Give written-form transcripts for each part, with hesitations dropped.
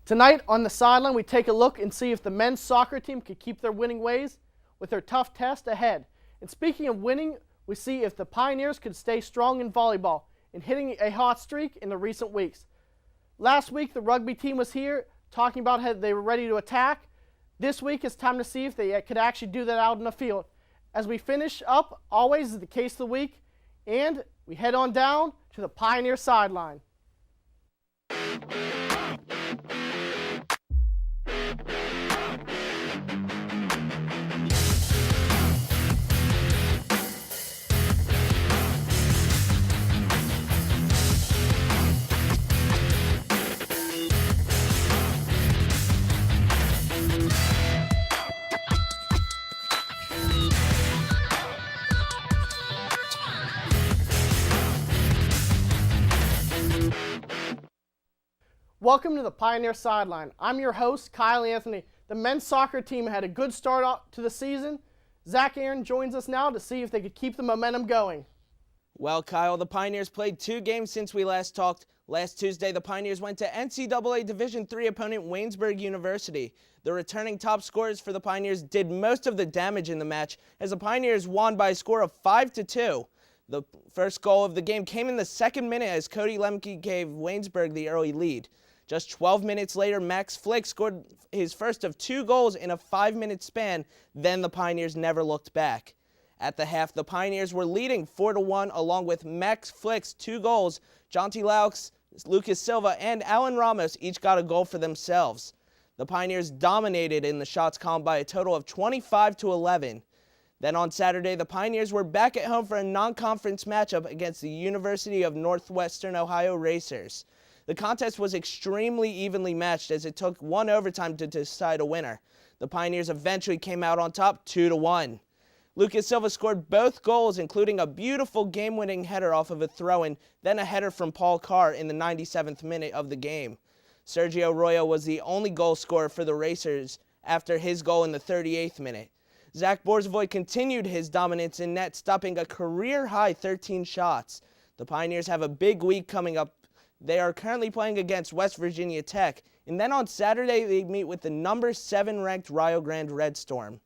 Tonight on the sideline, we take a look and see if the men's soccer team could keep their winning ways with their tough test ahead. And speaking of winning, we see if the Pioneers could stay strong in volleyball and hitting a hot streak in the recent weeks. Last week, the rugby team was here talking about how they were ready to attack. This week, it's time to see if they could actually do that out in the field. As we finish up, always is the case of the week, and we head on down to the Pioneer sideline. Welcome to the Pioneer Sideline. I'm your host, Kyle Anthony. The men's soccer team had a good start to the season. Zach Aaron joins us now to see if they could keep the momentum going. Well, Kyle, the Pioneers played 2 games since we last talked. Last Tuesday, the Pioneers went to NCAA Division III opponent Waynesburg University. The returning top scorers for the Pioneers did most of the damage in the match as the Pioneers won by a score of 5-2. The first goal of the game came in the second minute as Cody Lemke gave Waynesburg the early lead. Just 12 minutes later, Max Flick scored his first of 2 goals in a 5-minute span. Then the Pioneers never looked back. At the half, the Pioneers were leading 4-1 along with Max Flick's 2 goals. Jonty Laux, Lucas Silva, and Alan Ramos each got a goal for themselves. The Pioneers dominated in the shots column by a total of 25-11. Then on Saturday, the Pioneers were back at home for a non-conference matchup against the University of Northwestern Ohio Racers. The contest was extremely evenly matched as it took 1 overtime to decide a winner. The Pioneers eventually came out on top 2-1. Lucas Silva scored both goals, including a beautiful game-winning header off of a throw-in, then a header from Paul Carr in the 97th minute of the game. Sergio Arroyo was the only goal scorer for the Racers after his goal in the 38th minute. Zach Borzavoy continued his dominance in net, stopping a career-high 13 shots. The Pioneers have a big week coming up. They are currently playing against West Virginia Tech, and then on Saturday they meet with the number 7 ranked Rio Grande Red Storm.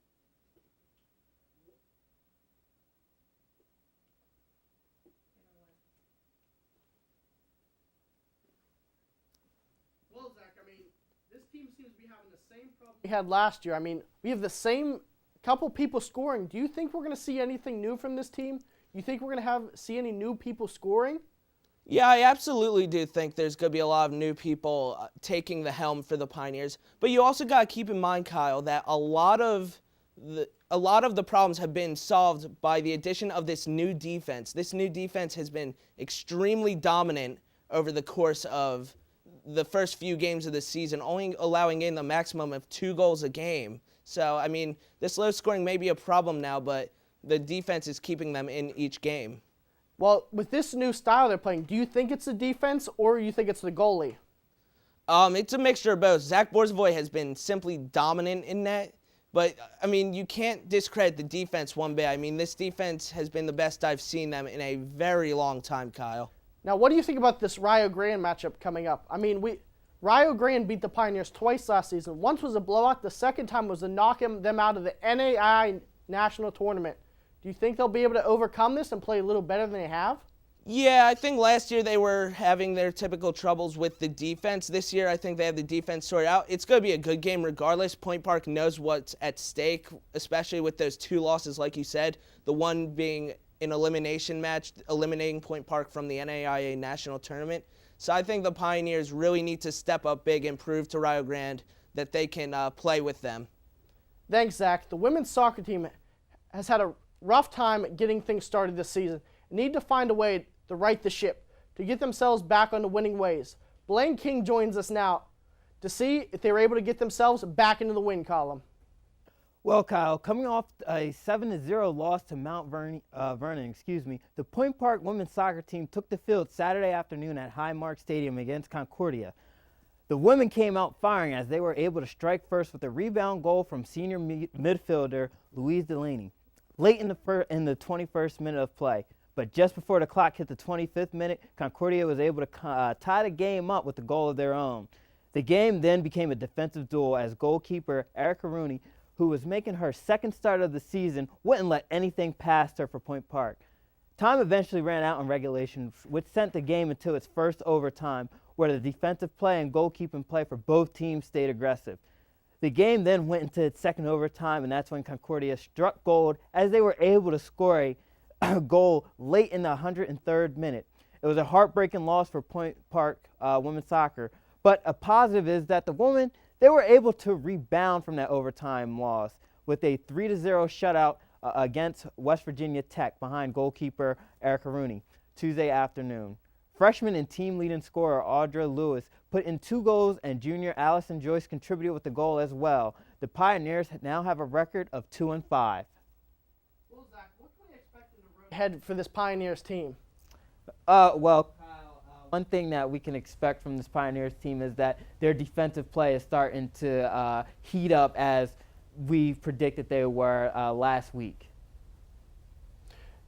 Well, Zach, this team seems to be having the same problem we had last year. We have the same couple people scoring. Do you think we're going to see anything new from this team? You think we're going to see any new people scoring? Yeah, I absolutely do think there's going to be a lot of new people taking the helm for the Pioneers. But you also got to keep in mind, Kyle, that a lot of the problems have been solved by the addition of this new defense. This new defense has been extremely dominant over the course of the first few games of the season, only allowing in the maximum of 2 goals a game. So, this low scoring may be a problem now, but the defense is keeping them in each game. Well, with this new style they're playing, do you think it's the defense or you think it's the goalie? It's a mixture of both. Zach Borzavoy has been simply dominant in net, but, you can't discredit the defense one bit. This defense has been the best I've seen them in a very long time, Kyle. Now, what do you think about this Rio Grande matchup coming up? Rio Grande beat the Pioneers twice last season. Once was a blowout. The second time was to knock them out of the NAI National Tournament. Do you think they'll be able to overcome this and play a little better than they have? Yeah, I think last year they were having their typical troubles with the defense. This year, I think they have the defense sorted out. It's going to be a good game regardless. Point Park knows what's at stake, especially with those 2 losses, like you said. The one being an elimination match, eliminating Point Park from the NAIA National Tournament. So I think the Pioneers really need to step up big and prove to Rio Grande that they can play with them. Thanks, Zach. The women's soccer team has had a rough time getting things started this season. Need to find a way to right the ship, to get themselves back on the winning ways. Blaine King joins us now to see if they were able to get themselves back into the win column. Well, Kyle, coming off a 7-0 loss to Mount Vernon, the Point Park women's soccer team took the field Saturday afternoon at Highmark Stadium against Concordia. The women came out firing as they were able to strike first with a rebound goal from senior midfielder Louise Delaney late in the 21st minute of play. But just before the clock hit the 25th minute, Concordia was able to tie the game up with a goal of their own. The game then became a defensive duel as goalkeeper Erica Rooney, who was making her second start of the season, wouldn't let anything past her for Point Park. Time eventually ran out in regulation, which sent the game into its first overtime, where the defensive play and goalkeeping play for both teams stayed aggressive. The game then went into its second overtime, and that's when Concordia struck gold as they were able to score a goal late in the 103rd minute. It was a heartbreaking loss for Point Park women's soccer, but a positive is that the women, they were able to rebound from that overtime loss with a 3-0 shutout against West Virginia Tech behind goalkeeper Erica Rooney Tuesday afternoon. Freshman and team leading scorer Audra Lewis put in 2 goals, and junior Allison Joyce contributed with the goal as well. The Pioneers now have a record of 2-5. Well, Zach, what can we expect in the road ahead for this Pioneers team? One thing that we can expect from this Pioneers team is that their defensive play is starting to heat up as we predicted they were last week.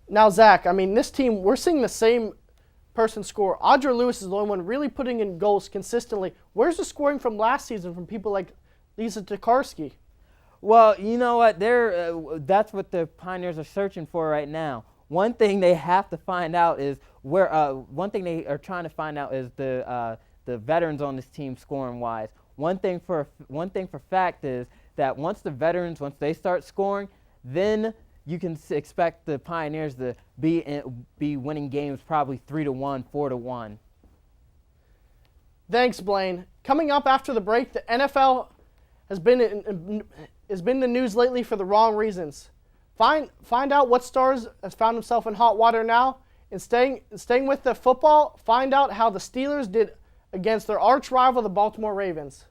Now, Zach, I mean, this team, we're seeing the same person score. Audra Lewis is the only one really putting in goals consistently. Where's the scoring from last season from people like Lisa Tokarski? Well, you know what? That's what the Pioneers are searching for right now. One thing they have to find out is one thing they are trying to find out is the veterans on this team scoring wise. One thing for fact is that once the veterans, once they start scoring, then you can expect the Pioneers to be winning games probably 3-1, 4-1. Thanks, Blaine. Coming up after the break, the NFL has been in the news lately for the wrong reasons. Find out what stars has found himself in hot water now, and staying with the football, find out how the Steelers did against their arch rival, the Baltimore Ravens.